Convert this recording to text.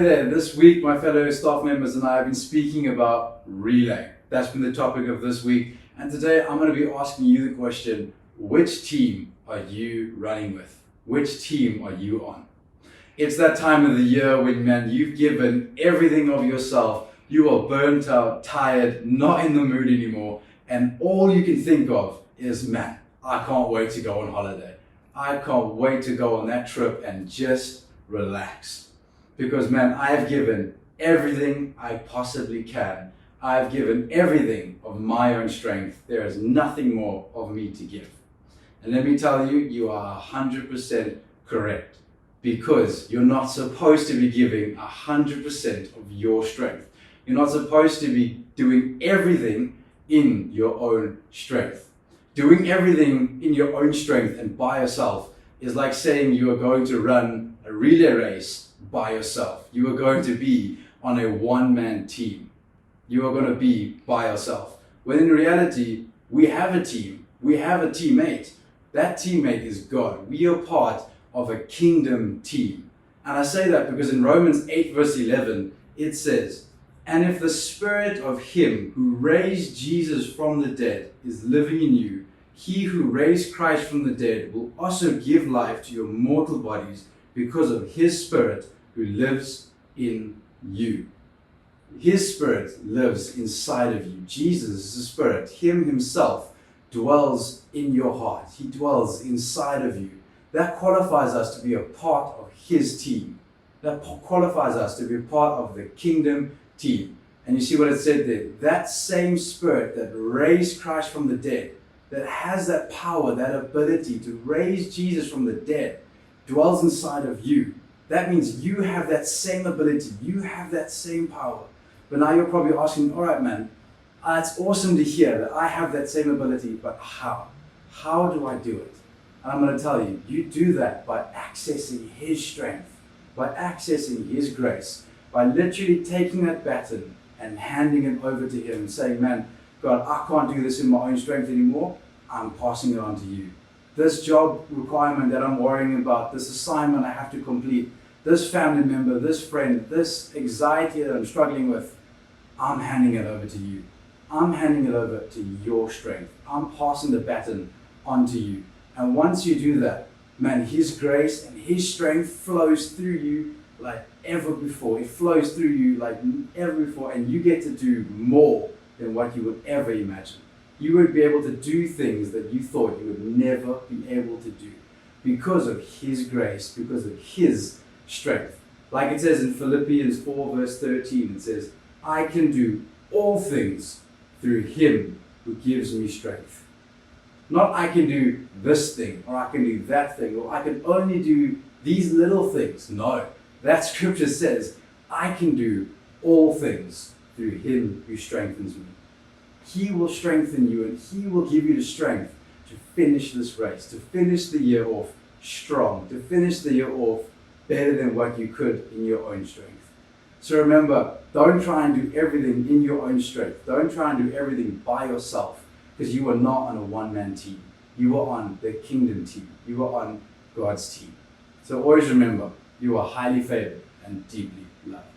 there, this week my fellow staff members and I have been speaking about relay. That's been the topic of this week. And today I'm going to be asking you the question, which team are you running with? Which team are you on? It's that time of the year when, man, you've given everything of yourself. You are burnt out, tired, not in the mood anymore. And all you can think of is, man, I can't wait to go on holiday. I can't wait to go on that trip and just relax. Because, man, I have given everything I possibly can. I have given everything of my own strength. There is nothing more of me to give. And let me tell you, you are 100% correct. Because you're not supposed to be giving 100% of your strength. You're not supposed to be doing everything in your own strength. Doing everything in your own strength and by yourself is like saying you are going to run a relay race by yourself. You are going to be on a one-man team. You are going to be by yourself. When in reality, we have a team. We have a teammate. That teammate is God. We are part of a kingdom team. And I say that because in Romans 8 verse 11, it says, "And if the spirit of him who raised Jesus from the dead is living in you, he who raised Christ from the dead will also give life to your mortal bodies because of his spirit who lives in you." His spirit lives inside of you. Jesus is the spirit. Him himself dwells in your heart. He dwells inside of you. That qualifies us to be a part of his team. That qualifies us to be a part of the kingdom team. And you see what it said there? That same spirit that raised Christ from the dead, that has that power, that ability to raise Jesus from the dead, dwells inside of you. That means you have that same ability. You have that same power. But now you're probably asking, all right, man, it's awesome to hear that I have that same ability, but how? How do I do it? And I'm going to tell you, you do that by accessing his strength, by accessing his grace, by literally taking that baton and handing it over to him and saying, man, God, I can't do this in my own strength anymore. I'm passing it on to you. This job requirement that I'm worrying about, this assignment I have to complete, this family member, this friend, this anxiety that I'm struggling with, I'm handing it over to you. I'm handing it over to your strength. I'm passing the baton on to you. And once you do that, man, his grace and his strength flows through you like ever before. It flows through you like ever before, and you get to do more than what you would ever imagine. You would be able to do things that you thought you would never be able to do because of his grace, because of his strength. Like it says in Philippians 4 verse 13, it says, "I can do all things through him who gives me strength." Not I can do this thing, or I can do that thing, or I can only do these little things. No, that scripture says, I can do all things through him who strengthens me. He will strengthen you, and he will give you the strength to finish this race, to finish the year off strong, to finish the year off better than what you could in your own strength. So remember, don't try and do everything in your own strength. Don't try and do everything by yourself. Because you are not on a one-man team. You are on the kingdom team. You are on God's team. So always remember, you are highly favored and deeply loved.